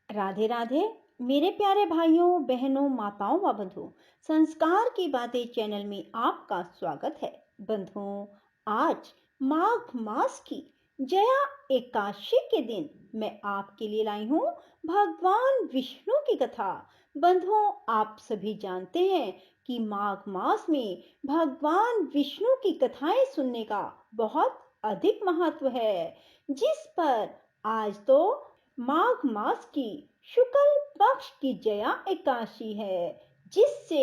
राधे राधे मेरे प्यारे भाइयों बहनों माताओं व बंधुओं। संस्कार की बातें चैनल में आपका स्वागत है। बंधुओं, आज माघ मास की जया एकादशी के दिन मैं आपके लिए लाई हूँ भगवान विष्णु की कथा। बंधुओं, आप सभी जानते हैं कि माघ मास में भगवान विष्णु की कथाएं सुनने का बहुत अधिक महत्व है, जिस पर आज तो माघ मास की शुक्ल पक्ष की जया एकादशी है, जिससे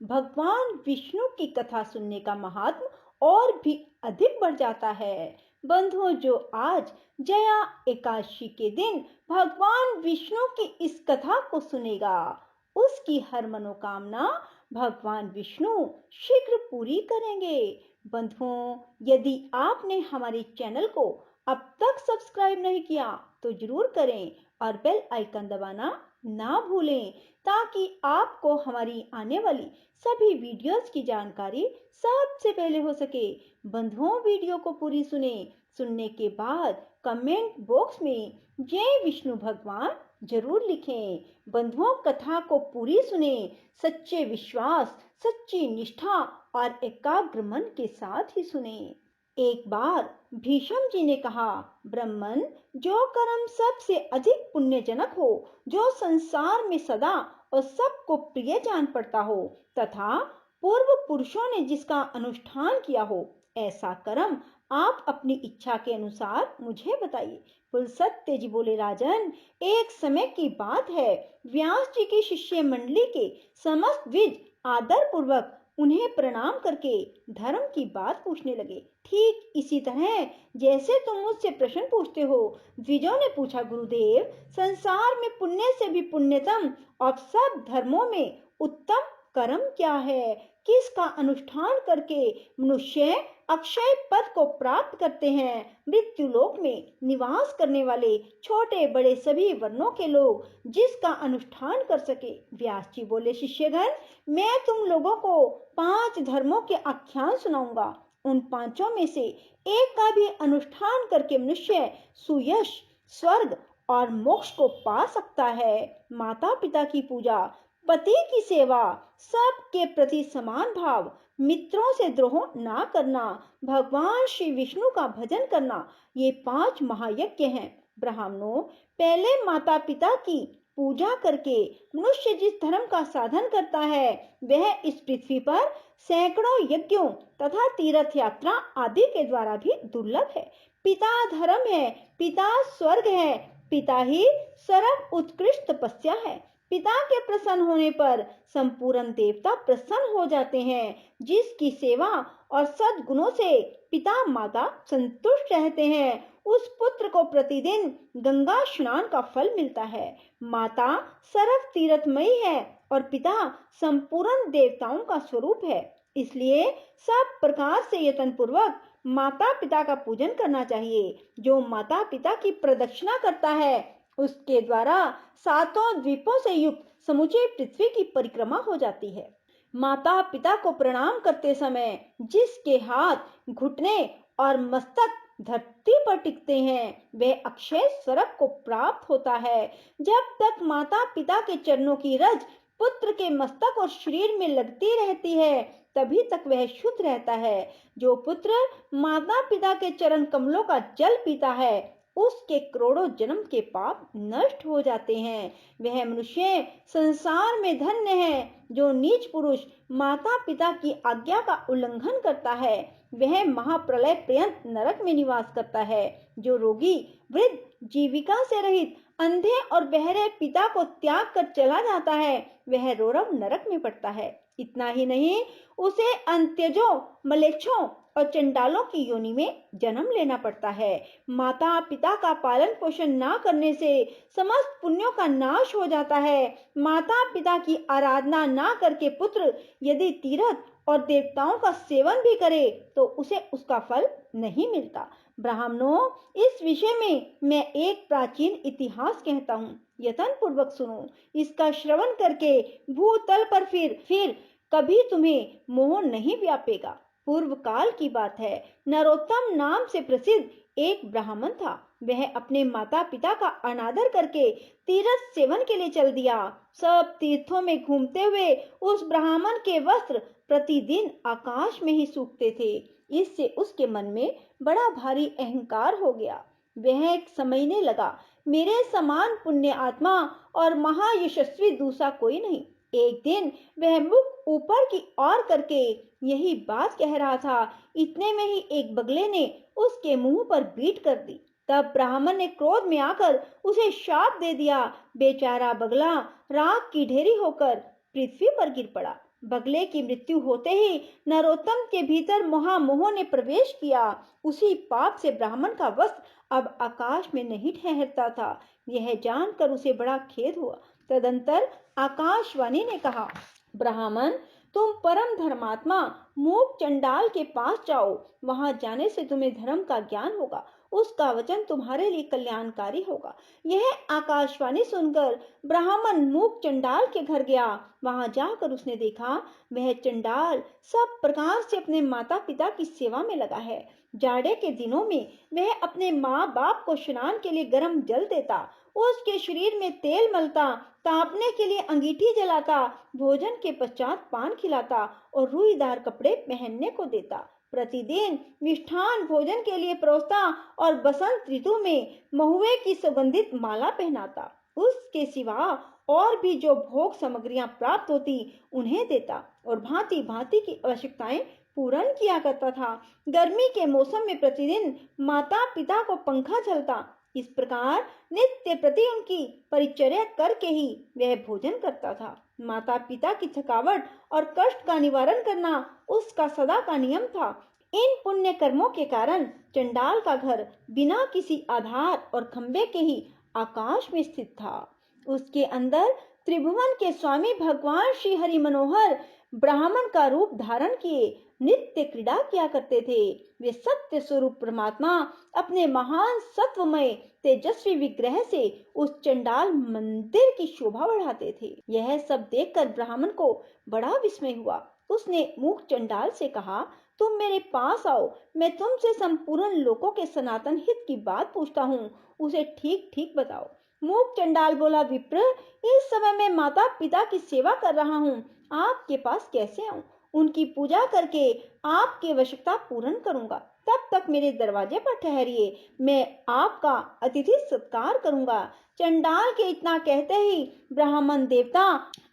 भगवान विष्णु की कथा सुनने का महात्म और भी अधिक बढ़ जाता है। बंधुओं, जो आज जया एकादशी के दिन भगवान विष्णु की इस कथा को सुनेगा, उसकी हर मनोकामना भगवान विष्णु शीघ्र पूरी करेंगे। बंधुओं, यदि आपने हमारे चैनल को अब तक सब्सक्राइब नहीं किया तो जरूर करें और बेल आइकन दबाना ना भूलें, ताकि आपको हमारी आने वाली सभी वीडियोस की जानकारी सबसे पहले हो सके। बंधुओं, वीडियो को पूरी सुनने के बाद कमेंट बॉक्स में जय विष्णु भगवान जरूर लिखें। बंधुओं, कथा को पूरी सुने सच्चे विश्वास, सच्ची निष्ठा और एकाग्र मन के साथ ही सुने। एक बार भीष्म जी ने कहा, ब्राह्मण जो कर्म सबसे अधिक पुण्यजनक हो, जो संसार में सदा और सबको प्रिय जान पड़ता हो तथा पूर्व पुरुषों ने जिसका अनुष्ठान किया हो, ऐसा कर्म आप अपनी इच्छा के अनुसार मुझे बताइए। पुलस्त्य जी बोले, राजन, एक समय की बात है, व्यास जी की शिष्य मंडली के समस्त द्विज आदर पूर्वक उन्हें प्रणाम करके धर्म की बात पूछने लगे। ठीक इसी तरह जैसे तुम मुझसे प्रश्न पूछते हो, द्विजों ने पूछा, गुरुदेव, संसार में पुण्य से भी पुण्यतम और सब धर्मों में उत्तम कर्म क्या है? किसका अनुष्ठान करके मनुष्य अक्षय पद को प्राप्त करते हैं? मृत्यु लोक में निवास करने वाले छोटे बड़े सभी वर्णों के लोग जिसका अनुष्ठान कर सके। व्यास जी बोले, शिष्यगण, मैं तुम लोगों को 5 धर्मों के आख्यान सुनाऊंगा। उन 5 में से एक का भी अनुष्ठान करके मनुष्य सुयश, स्वर्ग और मोक्ष को पा सकता है। माता पिता की पूजा, पति की सेवा, सबके प्रति समान भाव, मित्रों से द्रोह ना करना, भगवान श्री विष्णु का भजन करना, ये 5 महायज्ञ हैं। ब्राह्मणों, पहले माता पिता की पूजा करके मनुष्य जिस धर्म का साधन करता है, वह इस पृथ्वी पर सैकड़ों यज्ञों तथा तीर्थ यात्रा आदि के द्वारा भी दुर्लभ है। पिता धर्म है, पिता स्वर्ग है, पिता ही सर्व उत्कृष्ट तपस्या है। पिता के प्रसन्न होने पर संपूर्ण देवता प्रसन्न हो जाते हैं। जिसकी सेवा और सद्गुणों से पिता माता संतुष्ट रहते हैं, उस पुत्र को प्रतिदिन गंगा स्नान का फल मिलता है। माता सर्व तीर्थमयी है और पिता संपूर्ण देवताओं का स्वरूप है। इसलिए सब प्रकार से यत्न पूर्वक माता पिता का पूजन करना चाहिए। जो माता पिता की प्रदक्षिणा करता है, उसके द्वारा 7 द्वीपों से युक्त समूची पृथ्वी की परिक्रमा हो जाती है। माता पिता को प्रणाम करते समय जिसके हाथ, घुटने और मस्तक धरती पर टिकते हैं, वह अक्षय स्वर्ग को प्राप्त होता है। जब तक माता पिता के चरणों की रज पुत्र के मस्तक और शरीर में लगती रहती है, तभी तक वह शुद्ध रहता है। जो पुत्र माता पिता के चरण कमलों का जल पीता है, उसके करोड़ों जन्म के पाप नष्ट हो जाते हैं। वह मनुष्य संसार में धन्य है। जो नीच पुरुष माता पिता की आज्ञा का उल्लंघन करता है, वह महाप्रलय पर्यंत नरक में निवास करता है। जो रोगी, वृद्ध, जीविका से रहित, अंधे और बहरे पिता को त्याग कर चला जाता है, वह रौरव नरक में पड़ता है। इतना ही नहीं, उसे अंत्यजों, मलेच्छों और चंडालों की योनि में जन्म लेना पड़ता है। माता पिता का पालन पोषण ना करने से समस्त पुण्यों का नाश हो जाता है। माता पिता की आराधना ना करके पुत्र यदि तीर्थ और देवताओं का सेवन भी करे, तो उसे उसका फल नहीं मिलता। ब्राह्मणों, इस विषय में मैं एक प्राचीन इतिहास कहता हूँ, यत्न पूर्वक सुनो। इसका श्रवण करके भूतल पर फिर कभी तुम्हें मोह नहीं व्यापेगा। पूर्व काल की बात है। नरोत्तम नाम से प्रसिद्ध एक ब्राह्मण था। वह अपने माता पिता का अनादर करके तीर्थ सेवन के लिए चल दिया। सब तीर्थों में घूमते हुए उस ब्राह्मण के वस्त्र प्रतिदिन आकाश में ही सूखते थे। इससे उसके मन में बड़ा भारी अहंकार हो गया। वह समझने लगा, मेरे समान पुण्य आत्मा और महायशस्वी दूसरा कोई नहीं। एक दिन वह मुख ऊपर की ओर करके यही बात कह रहा था, इतने में ही एक बगले ने उसके मुंह पर बीट कर दी। तब ब्राह्मण ने क्रोध में आकर उसे शाप दे दिया। बेचारा बगला राख की ढेरी होकर पृथ्वी पर गिर पड़ा। बगले की मृत्यु होते ही नरोत्तम के भीतर महामोह ने प्रवेश किया। उसी पाप से ब्राह्मण का वस्त्र अब आकाश में नहीं ठहरता था। यह जानकर उसे बड़ा खेद हुआ। तदंतर आकाशवाणी ने कहा, ब्राह्मण, तुम परम धर्मात्मा मूक चंडाल के पास जाओ। वहां जाने से तुम्हें धर्म का ज्ञान होगा। उसका वचन तुम्हारे लिए कल्याणकारी होगा। यह आकाशवाणी सुनकर ब्राह्मण मूक चंडाल के घर गया। वहां जाकर उसने देखा, वह चंडाल सब प्रकार से अपने माता पिता की सेवा में लगा है। जाड़े के दिनों में वह अपने माँ बाप को स्नान के लिए गर्म जल देता, उसके शरीर में तेल मलता, तापने के लिए अंगीठी जलाता, भोजन के पश्चात पान खिलाता और रुईदार कपड़े पहनने को देता। प्रतिदिन मिष्ठान भोजन के लिए परोसता और बसंत ऋतु में महुए की सुगंधित माला पहनाता। उसके सिवा और भी जो भोग सामग्रियां प्राप्त होती उन्हें देता और भांति भांति की आवश्यकताएं पूर्ण किया करता था। गर्मी के मौसम में प्रतिदिन माता पिता को पंखा झलता। इस प्रकार नित्य प्रति उनकी परिचर्या करके ही वह भोजन करता था। माता पिता की थकावट और कष्ट का निवारण करना उसका सदा का नियम था। इन पुण्य कर्मों के कारण चंडाल का घर बिना किसी आधार और खंबे के ही आकाश में स्थित था। उसके अंदर त्रिभुवन के स्वामी भगवान श्री हरि मनोहर ब्राह्मण का रूप धारण किए नित्य क्रीड़ा किया करते थे। वे सत्य स्वरूप परमात्मा अपने महान सत्वमय तेजस्वी विग्रह से उस चंडाल मंदिर की शोभा बढ़ाते थे। यह सब देखकर ब्राह्मण को बड़ा विस्मय हुआ। उसने मूक चंडाल से कहा, तुम मेरे पास आओ, मैं तुमसे संपूर्ण लोकों के सनातन हित की बात पूछता हूँ, उसे ठीक ठीक बताओ। मूक चंडाल बोला, विप्र, इस समय मैं माता पिता की सेवा कर रहा हूँ, आपके पास कैसे आऊं? उनकी पूजा करके आपकी आवश्यकता पूर्ण करूंगा। तब तक मेरे दरवाजे पर ठहरिए, मैं आपका अतिथि सत्कार करूंगा। चंडाल के इतना कहते ही ब्राह्मण देवता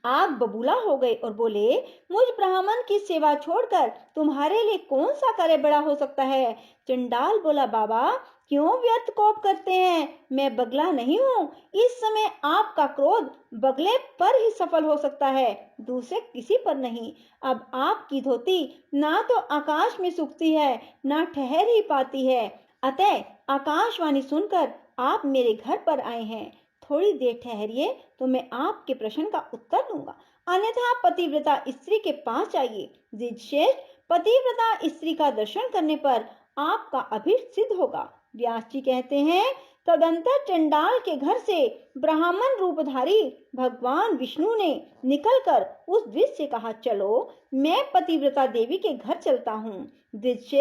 आग बबूला हो गए और बोले, मुझ ब्राह्मण की सेवा छोड़कर तुम्हारे लिए कौन सा कार्य बड़ा हो सकता है? चंडाल बोला, बाबा, क्यों व्यर्थ कोप करते हैं? मैं बगला नहीं हूँ। इस समय आपका क्रोध बगले पर ही सफल हो सकता है, दूसरे किसी पर नहीं। अब आपकी धोती ना तो आकाश में सूखती है, ना ठहर ही पाती है। अतः आकाशवाणी सुनकर आप मेरे घर पर आए हैं। थोड़ी देर ठहरिए तो मैं आपके प्रश्न का उत्तर दूंगा, अन्यथा पतिव्रता स्त्री के पास जाइए। जिज्ञेश्ठ, पतिव्रता स्त्री का दर्शन करने पर आपका अभीष्ट सिद्ध होगा। व्यास जी कहते हैं, तदंतर चंडाल के घर से ब्राह्मण रूपधारी भगवान विष्णु ने निकलकर उस द्विज से कहा, चलो मैं पतिव्रता देवी के घर चलता हूँ। द्विज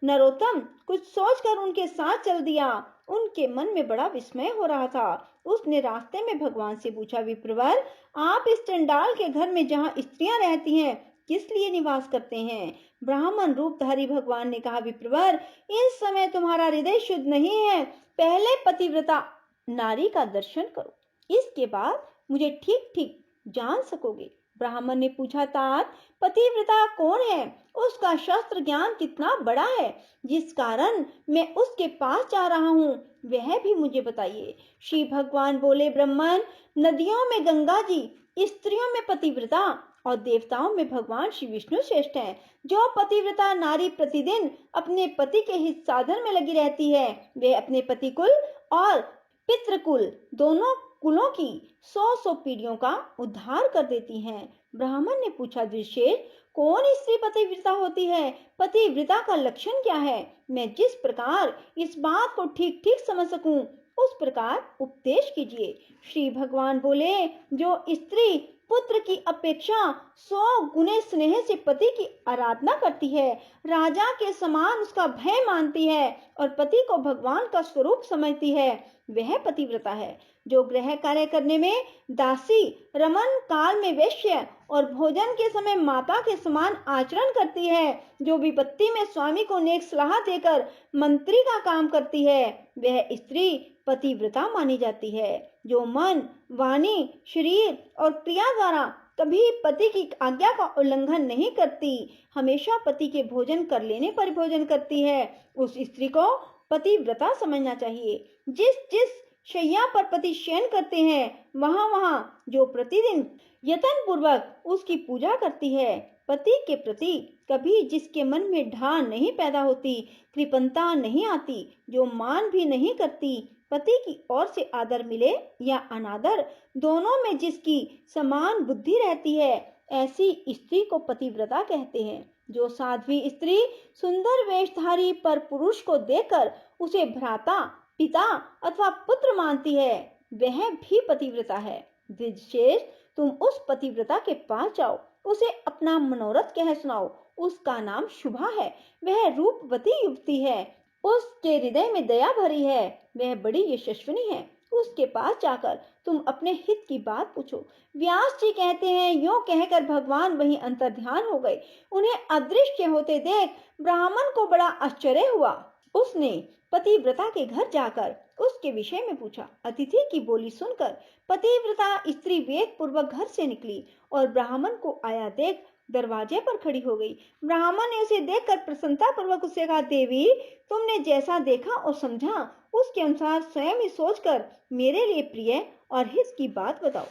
नरोत्तम कुछ सोचकर उनके साथ चल दिया। उनके मन में बड़ा विस्मय हो रहा था। उसने रास्ते में भगवान से पूछा, विप्रवर, आप इस चंडाल के घर में जहाँ स्त्रियां रहती हैं किस लिए निवास करते हैं? ब्राह्मण रूपधारी भगवान ने कहा, विप्रवर, इस समय तुम्हारा हृदय शुद्ध नहीं है, पहले पतिव्रता नारी का दर्शन करो, इसके बाद मुझे ठीक ठीक जान सकोगे। ब्राह्मण ने पूछा, तात, पतिव्रता कौन है? उसका शास्त्र ज्ञान कितना बड़ा है जिस कारण मैं उसके पास जा रहा हूँ, वह भी मुझे बताइए। श्री भगवान बोले, ब्राह्मण, नदियों में गंगा जी, स्त्रियों में पतिव्रता और देवताओं में भगवान श्री विष्णु श्रेष्ठ हैं। जो पतिव्रता नारी प्रतिदिन अपने पति के हित साधन में लगी रहती है, वे अपने पति कुल और पितृकुल दोनों कुलों की 100 पीढ़ियों का उद्धार कर देती हैं। ब्राह्मण ने पूछा, दृश्य, कौन स्त्री पतिव्रता होती है? पतिव्रता का लक्षण क्या है? मैं जिस प्रकार इस बात को ठीक ठीक समझ सकूं, उस प्रकार उपदेश कीजिए। श्री भगवान बोले, जो स्त्री पुत्र की अपेक्षा 100 गुने स्नेह से पति की आराधना करती है, राजा के समान उसका भय मानती है और पति को भगवान का स्वरूप समझती है, वह पतिव्रता है। जो गृह कार्य करने में दासी, रमन काल में वेश्य और भोजन के समय माता के समान आचरण करती है, जो विपत्ति में स्वामी को नेक सलाह देकर मंत्री का काम करती है, वह स्त्री पतिव्रता मानी जाती है। जो मन, वाणी, शरीर और क्रिया द्वारा कभी पति की आज्ञा का उल्लंघन नहीं करती, हमेशा पति के भोजन कर लेने पर भोजन करती है, उस स्त्री को पतिव्रता समझना चाहिए। जिस जिस शैया पर पति शयन करते हैं, वहां वहां जो प्रतिदिन यत्न पूर्वक उसकी पूजा करती है, पति के प्रति कभी जिसके मन में ढाल नहीं पैदा होती, कृपणता नहीं आती, जो मान भी नहीं करती, पति की ओर से आदर मिले या अनादर, दोनों में जिसकी समान बुद्धि रहती है, ऐसी स्त्री को पतिव्रता कहते हैं। जो साध्वी स्त्री सुंदर वेशधारी पर पुरुष को देखकर उसे भ्राता, पिता अथवा पुत्र मानती है, वह भी पतिव्रता है। विशेष तुम उस पतिव्रता के पास जाओ, उसे अपना मनोरथ कह सुनाओ, उसका नाम शुभा है, वह रूपवती युवती है, उसके हृदय में दया भरी है, वह बड़ी यशस्विनी है, उसके पास जाकर तुम अपने हित की बात पूछो। व्यास जी कहते हैं, यूं कहकर भगवान वहीं अंतर्ध्यान हो गए। उन्हें अदृश्य होते देख ब्राह्मण को बड़ा आश्चर्य हुआ। उसने पतिव्रता के घर जाकर उसके विषय में पूछा। अतिथि की बोली सुनकर पतिव्रता स्त्री वेग पूर्वक घर से निकली और ब्राह्मण को आया देख दरवाजे पर खड़ी हो गई। ब्राह्मण ने उसे देखकर प्रसन्नता पूर्वक उससे कहा, देवी, तुमने जैसा देखा और समझा उसके अनुसार स्वयं ही सोचकर मेरे लिए प्रिय और हित की बात बताओ।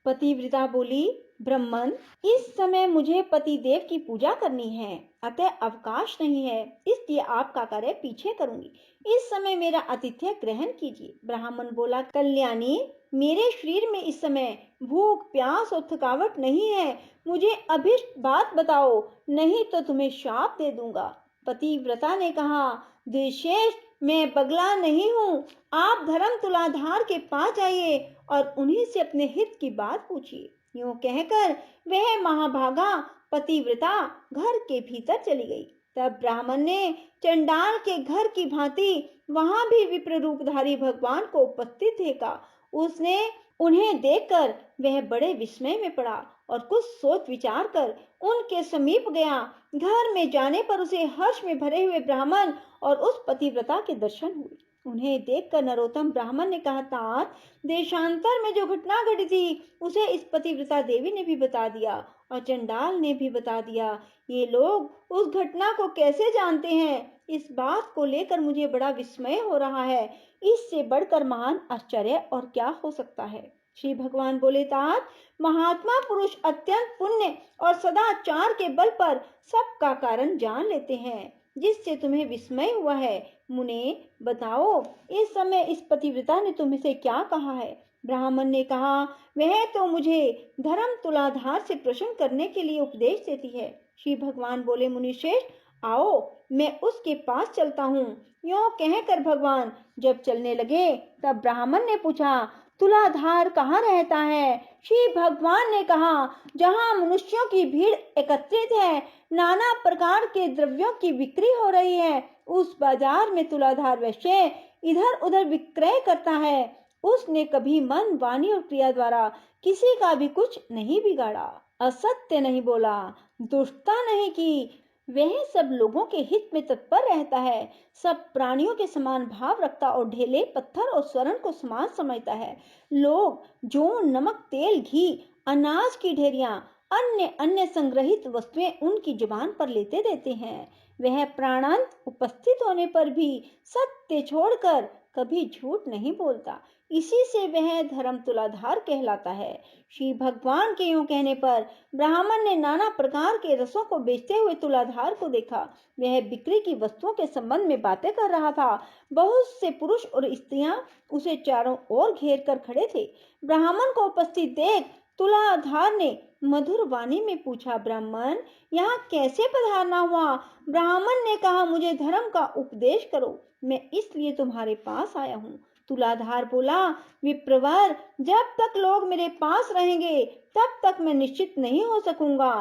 पतिव्रता बोली, ब्राह्मण, इस समय मुझे पतिदेव की पूजा करनी है, अतः अवकाश नहीं है, इसलिए आपका कार्य पीछे करूंगी। इस समय मेरा आतिथ्य ग्रहण कीजिए। ब्राह्मण बोला, कल्याणी, मेरे शरीर में इस समय भूख, प्यास और थकावट नहीं है, मुझे अभिष्ट बात बताओ, नहीं तो तुम्हें शाप दे दूंगा। पतिव्रता ने कहा, द्विशेष, मैं बगला नहीं हूँ, आप धर्म तुलाधार के पास जाइए और उन्हीं से अपने हित की बात पूछिए। यूं कहकर वह महाभागा पतिव्रता घर के भीतर चली गई। तब ब्राह्मण ने चंडाल के घर की भांति वहां भी विप्र रूपधारी भगवान को उपस्थित देखा। उसने उन्हें देखकर वह बड़े विस्मय में पड़ा और कुछ सोच विचार कर उनके समीप गया। घर में जाने पर उसे हर्ष में भरे हुए ब्राह्मण और उस पतिव्रता के दर्शन हुए। उन्हें देखकर नरोत्तम ब्राह्मण ने कहा, तात, देशांतर में जो घटना घटी थी उसे इस पतिव्रता देवी ने भी बता दिया और चंडाल ने भी बता दिया। ये लोग उस घटना को कैसे जानते हैं, इस बात को लेकर मुझे बड़ा विस्मय हो रहा है। इससे बढ़कर महान आश्चर्य और क्या हो सकता है। श्री भगवान बोले, तात, महात्मा पुरुष अत्यंत पुण्य और सदाचार के बल पर सबका कारण जान लेते हैं, जिससे तुम्हें विस्मय हुआ है। मुने, बताओ, इस समय इस पतिव्रता ने तुमसे क्या कहा है। ब्राह्मण ने कहा, वह तो मुझे धर्म तुलाधार से प्रश्न करने के लिए उपदेश देती है। श्री भगवान बोले, मुनिश्रेष्ठ, आओ, मैं उसके पास चलता हूँ। यूं कहकर भगवान जब चलने लगे तब ब्राह्मण ने पूछा, तुलाधार कहाँ रहता है। श्री भगवान ने कहा, जहाँ मनुष्यों की भीड़ एकत्रित है, नाना प्रकार के द्रव्यों की बिक्री हो रही है, उस बाजार में तुलाधार वैश्य इधर उधर विक्रय करता है। उसने कभी मन, वाणी और क्रिया द्वारा किसी का भी कुछ नहीं बिगाड़ा, असत्य नहीं बोला, दुष्टता नहीं की, वह सब लोगों के हित में तत्पर रहता है, सब प्राणियों के समान भाव रखता और ढेले, पत्थर और स्वर्ण को समान समझता है। लोग जो नमक, तेल, घी, अनाज की ढेरियां, अन्य अन्य संग्रहित वस्तुएं उनकी जुबान पर लेते देते हैं। वह प्राणांत उपस्थित होने पर भी सत्य छोड़कर कभी झूठ नहीं बोलता, इसी से वह धर्म तुलाधार कहलाता है। श्री भगवान के यूं कहने पर ब्राह्मण ने नाना प्रकार के रसों को बेचते हुए तुलाधार को देखा। वह बिक्री की वस्तुओं के संबंध में बातें कर रहा था। बहुत से पुरुष और स्त्रियां उसे चारों ओर घेर कर खड़े थे। ब्राह्मण को उपस्थित देख तुलाधार ने मधुर वाणी में पूछा, ब्राह्मण, यहाँ कैसे पधारना हुआ। ब्राह्मण ने कहा, मुझे धर्म का उपदेश करो, मैं इसलिए तुम्हारे पास आया हूँ। तुलाधार बोला, विप्रवर, जब तक लोग मेरे पास रहेंगे तब तक मैं निश्चित नहीं हो सकूंगा।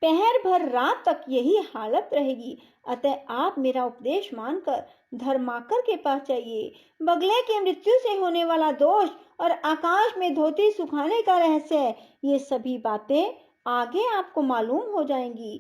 पहर भर रात तक यही हालत रहेगी। अतः आप मेरा उपदेश मानकर धर्माकर के पास जाइए। बगले की मृत्यु से होने वाला दोष और आकाश में धोती सुखाने का रहस्य, ये सभी बातें आगे आपको मालूम हो जाएंगी।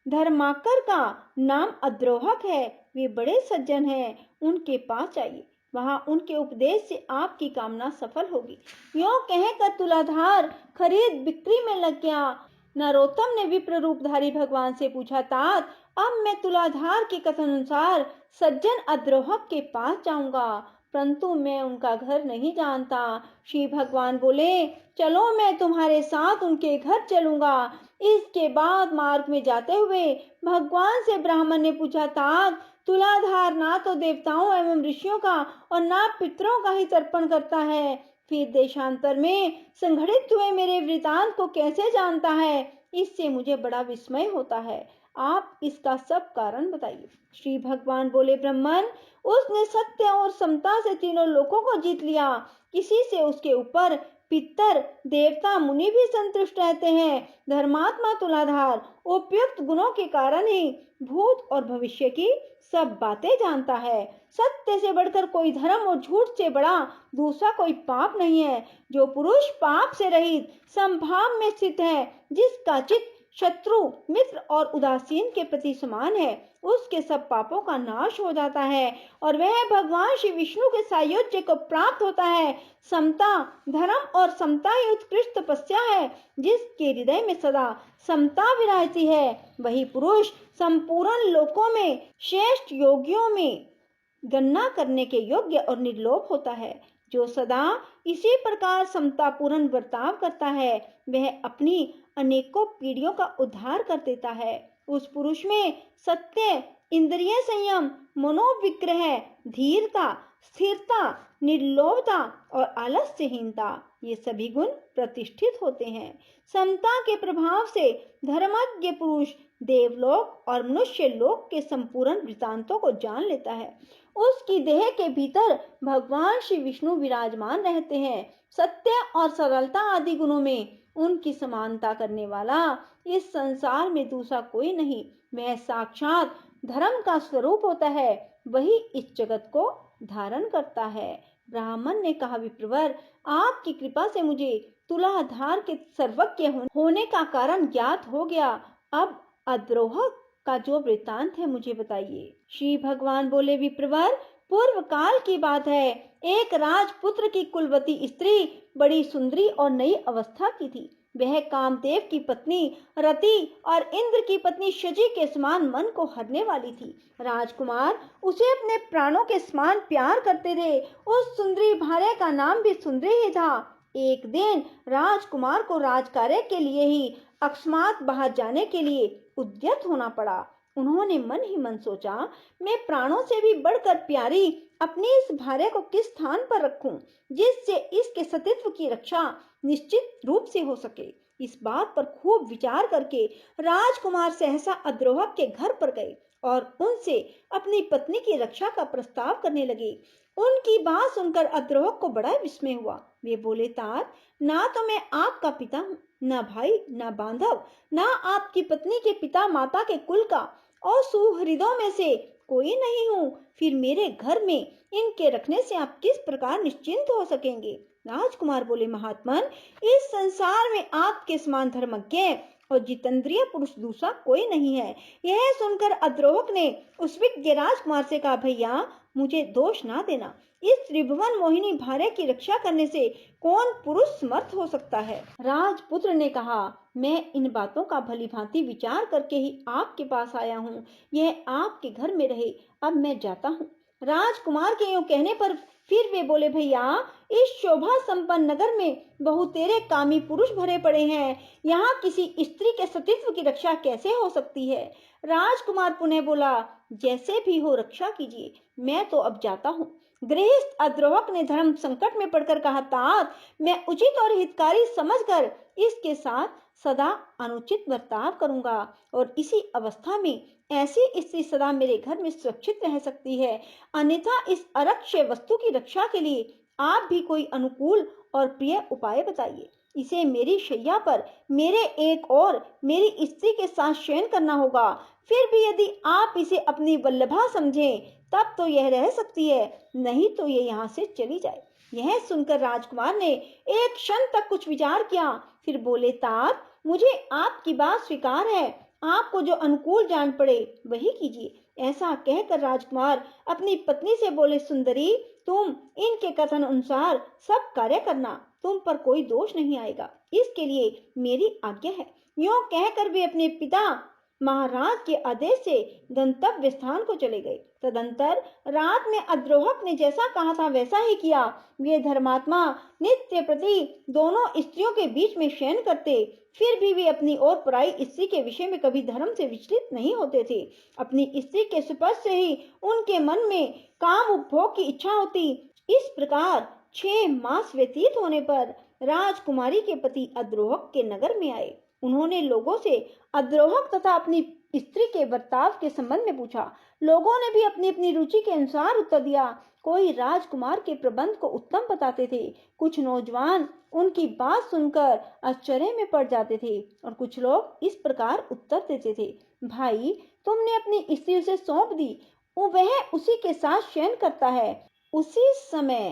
धर्माकर का नाम अद्रोहक है, वे बड़े सज्जन हैं, उनके पास जाइए, वहां उनके उपदेश से आपकी कामना सफल होगी। यों कहकर तुलाधार खरीद बिक्री में लग गया। नरोत्तम ने विप्र रूपधारी भगवान से पूछा, तात, अब मैं तुलाधार के कथन अनुसार सज्जन अद्रोहक के पास जाऊंगा, परंतु मैं उनका घर नहीं जानता। श्री भगवान बोले, चलो मैं तुम्हारे साथ उनके घर चलूंगा। इसके बाद मार्ग में जाते हुए भगवान से ब्राह्मण ने पूछा, तात, तुलाधार ना तो देवताओं एवं ऋषियों का और ना पितरों का ही तर्पण करता है, फिर देशांतर में संघटित हुए मेरे वृतांत को कैसे जानता है? इससे मुझे बड़ा विस्मय होता है। आप इसका सब कारण बताइए। श्री भगवान बोले, ब्राह्मण, उसने सत्य और समता से तीनों लोकों को जीत लिया। किसी से उसके ऊपर पितर, देवता, मुनि भी संतुष्ट रहते हैं। धर्मात्मा तुलाधार उपयुक्त गुणों के कारण ही भूत और भविष्य की सब बातें जानता है। सत्य से बढ़कर कोई धर्म और झूठ से बड़ा दूसरा कोई पाप नहीं है। जो पुरुष पाप से रहित समभाव में स्थित है, जिसका चित्त शत्रु, मित्र और उदासीन के प्रति समान है, उसके सब पापों का नाश हो जाता है और वह भगवान श्री विष्णु के सायुज्य को प्राप्त होता है। समता, धर्म और समता ही उत्कृष्ट तपस्या है। जिसके हृदय में सदा समता विराजती है, वही पुरुष संपूर्ण लोकों में श्रेष्ठ योगियों में गणना करने के योग्य और निर्लोभ होता है। जो सदा इसी प्रकार समतापूर्ण बर्ताव करता है, वह अपनी अनेकों पीढ़ियों का उद्धार कर देता है। उस पुरुष में सत्य, इंद्रिय संयम, मनोविग्रह, धीरता, स्थिरता, निर्लोभता और आलस्यहीनता, ये सभी गुण प्रतिष्ठित होते हैं। समता के प्रभाव से धर्मज्ञ पुरुष देवलोक और मनुष्य लोक के संपूर्ण वृतांतों को जान लेता है। उसकी देह के भीतर भगवान श्री विष्णु विराजमान रहते हैं। सत्य और सरलता आदि गुणों में उनकी समानता करने वाला इस संसार में दूसरा कोई नहीं। वह साक्षात धर्म का स्वरूप होता है, वही इस जगत को धारण करता है। ब्राह्मण ने कहा, विप्रवर, आपकी कृपा से मुझे तुलाधार के सर्वज्ञ होने का कारण ज्ञात हो गया। अब अद्रोह का जो वृत्तांत है मुझे बताइए। श्री भगवान बोले, विप्रवर, पूर्व काल की बात है। एक राजपुत्र की कुलवती स्त्री बड़ी सुंदरी और नई अवस्था की थी। वह कामदेव की पत्नी रति और इंद्र की पत्नी शची के समान मन को हरने वाली थी। राजकुमार उसे अपने प्राणों के समान प्यार करते थे। उस सुंदरी भार्या का नाम भी सुंदरी ही था। एक दिन राजकुमार को राजकार्य के लिए ही अकस्मात बाहर जाने के लिए उद्यत होना पड़ा। उन्होंने मन ही मन सोचा, मैं प्राणों से भी बढ़कर प्यारी अपनी इस भार्या को किस स्थान पर रखूं, जिससे इसके सतीत्व की रक्षा निश्चित रूप से हो सके। इस बात पर खूब विचार करके राजकुमार सहसा अद्रोहक के घर पर गए और उनसे अपनी पत्नी की रक्षा का प्रस्ताव करने लगे। उनकी बात सुनकर अद्रोहक को बड़ा विस्मय हुआ। वे बोले, तात, ना तो मैं आपका पिता हूँ, ना भाई, ना बांधव, ना आपकी पत्नी के पिता माता के कुल का और सुहृदों में से कोई नहीं हूँ। फिर मेरे घर में इनके रखने से आप किस प्रकार निश्चिंत हो सकेंगे? राजकुमार बोले, महात्मन, इस संसार में आपके समान धर्मज्ञ और जितेंद्रिय पुरुष दूसरा कोई नहीं है। यह सुनकर अद्रोहक ने उस विज्ञ राजकुमार से कहा, भैया, मुझे दोष ना देना। इस त्रिभुवन मोहिनी भार्या की रक्षा करने से कौन पुरुष समर्थ हो सकता है? राजपुत्र ने कहा, मैं इन बातों का भली भांति विचार करके ही आपके पास आया हूँ। यह आपके घर में रहे, अब मैं जाता हूँ। राजकुमार के यूं कहने पर फिर वे बोले, भैया, इस शोभा संपन्न नगर में बहुतेरे कामी पुरुष भरे पड़े हैं। यहाँ किसी स्त्री के सतीत्व की रक्षा कैसे हो सकती है? राजकुमार पुनः बोला, जैसे भी हो रक्षा कीजिए, मैं तो अब जाता हूँ। गृहस्थ अद्रोहक ने धर्म संकट में पड़कर कहा, तात, मैं उचित और हितकारी समझकर इसके साथ सदा अनुचित बर्ताव करूंगा और इसी अवस्था में ऐसी स्त्री सदा मेरे घर में सुरक्षित रह सकती है। अन्यथा इस अरक्ष्य वस्तु की रक्षा के लिए आप भी कोई अनुकूल और प्रिय उपाय बताइए। इसे मेरी शैया पर मेरे एक और मेरी स्त्री के साथ शयन करना होगा। फिर भी यदि आप इसे अपनी वल्लभा समझें तब तो यह रह सकती है, नहीं तो ये यहाँ से चली जाए। यह सुनकर राजकुमार ने एक क्षण तक कुछ विचार किया, फिर बोले, तात, मुझे आपकी बात स्वीकार है। आपको जो अनुकूल जान पड़े वही कीजिए। ऐसा कहकर राजकुमार अपनी पत्नी से बोले, सुंदरी, तुम इनके कथन अनुसार सब कार्य करना, तुम पर कोई दोष नहीं आएगा, इसके लिए मेरी आज्ञा है। यूं कहकर वे अपने पिता महाराज के आदेश से गंतव्य स्थान को चले गए। तदंतर रात में अद्रोहक ने जैसा कहा था वैसा ही किया। वे धर्मात्मा नित्य प्रति दोनों स्त्रियों के बीच में शयन करते, फिर भी वे अपनी और पराई स्त्री के विषय में कभी धर्म से विचलित नहीं होते थे। अपनी स्त्री के स्पर्श से ही उनके मन में काम उपभोग की इच्छा होती। इस प्रकार 6 मास व्यतीत होने पर राजकुमारी के पति अद्रोहक के नगर में आए। उन्होंने लोगों से अद्रोहक तथा अपनी स्त्री के बर्ताव के संबंध में पूछा। लोगों ने भी अपनी अपनी रुचि के अनुसार उत्तर दिया। कोई राजकुमार के प्रबंध को उत्तम बताते थे, कुछ नौजवान उनकी बात सुनकर आश्चर्य में पड़ जाते थे और कुछ लोग इस प्रकार उत्तर देते थे, भाई, तुमने अपनी स्त्री उसे सौंप दी, वह उसी के साथ शयन करता है। उसी समय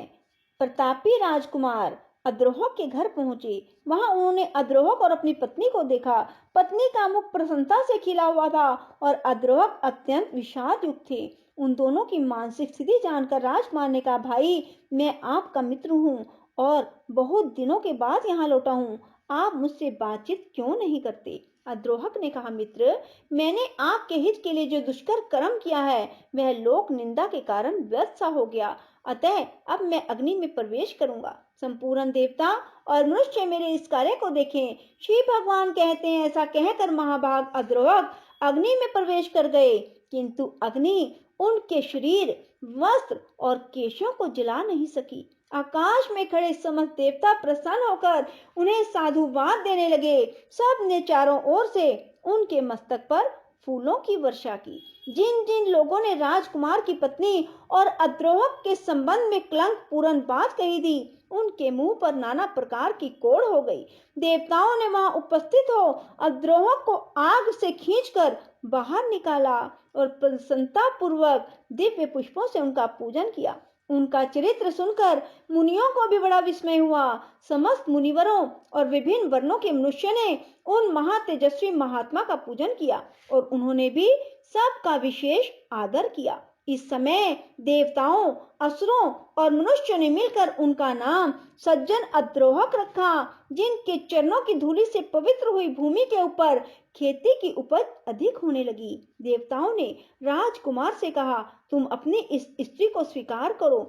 प्रतापी राजकुमार अद्रोहक के घर पहुंचे। वहां उन्होंने अद्रोहक और अपनी पत्नी को देखा। पत्नी का मुख प्रसन्नता से खिला हुआ था और अद्रोहक अत्यंत विषाद युक्त थे। उन दोनों की मानसिक स्थिति जानकर राजकुमार ने कहा, भाई, मैं आपका मित्र हूँ और बहुत दिनों के बाद यहाँ लौटा हूँ, आप मुझसे बातचीत क्यों नहीं करते? अद्रोहक ने कहा, मित्र, मैंने आपके हित के लिए जो दुष्कर कर्म किया है वह लोक निंदा के कारण व्यर्थ सा हो गया, अतः अब मैं अग्नि में प्रवेश करूंगा। संपूर्ण देवता और मनुष्य मेरे इस कार्य को देखें। श्री भगवान कहते हैं, ऐसा कहकर महाभाग अद्रोहक अग्नि में प्रवेश कर गए, किंतु अग्नि उनके शरीर, वस्त्र और केशों को जला नहीं सकी। आकाश में खड़े समस्त देवता प्रसन्न होकर उन्हें साधुवाद देने लगे। सब ने चारों ओर से उनके मस्तक पर फूलों की वर्षा की। जिन जिन लोगों ने राजकुमार की पत्नी और अद्रोहक के संबंध में कलंक पूर्ण बात कही थी, उनके मुंह पर नाना प्रकार की कोड़ हो गई। देवताओं ने वहां उपस्थित हो अद्रोहक को आग से खींचकर बाहर निकाला और प्रसन्नता पूर्वक दिव्य पुष्पों से उनका पूजन किया। उनका चरित्र सुनकर मुनियों को भी बड़ा विस्मय हुआ। समस्त मुनिवरों और विभिन्न वर्णों के मनुष्य ने उन महातेजस्वी महात्मा का पूजन किया और उन्होंने भी सबका विशेष आदर किया। इस समय देवताओं, असुरों और मनुष्यों ने मिलकर उनका नाम सज्जन अद्रोहक रखा। जिनके चरणों की धूलि से पवित्र हुई भूमि के ऊपर खेती की उपज अधिक होने लगी। देवताओं ने राजकुमार से कहा, तुम अपनी इस स्त्री को स्वीकार करो।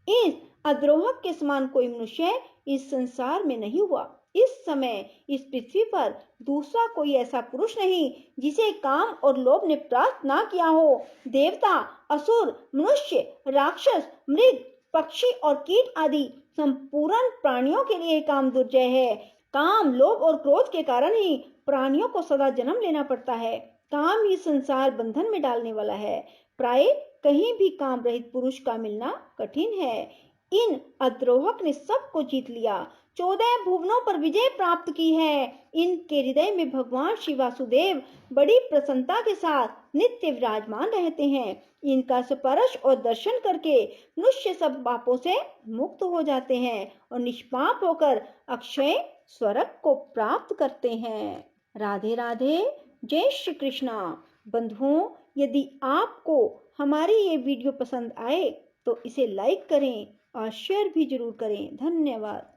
इस अद्रोहक के समान कोई मनुष्य इस संसार में नहीं हुआ। इस समय इस पृथ्वी पर दूसरा कोई ऐसा पुरुष नहीं जिसे काम और लोभ ने प्राप्त ना किया हो। देवता, असुर, मनुष्य, राक्षस, मृग, पक्षी और कीट आदि संपूर्ण प्राणियों के लिए काम दुर्जय है। काम, लोभ और क्रोध के कारण ही प्राणियों को सदा जन्म लेना पड़ता है। काम ही संसार बंधन में डालने वाला है। प्राय कहीं भी काम रहित पुरुष का मिलना कठिन है। इन अद्रोहक ने सबको जीत लिया, 14 भुवनों पर विजय प्राप्त की है। इनके हृदय में भगवान श्री वासुदेव बड़ी प्रसन्नता के साथ नित्य विराजमान रहते हैं। इनका स्पर्श और दर्शन करके मनुष्य सब पापों से मुक्त हो जाते हैं और निष्पाप होकर अक्षय स्वर्ग को प्राप्त करते हैं। राधे राधे, जय श्री कृष्णा। बंधुओं, यदि आपको हमारी ये वीडियो पसंद आए तो इसे लाइक करें और शेयर भी जरूर करें। धन्यवाद।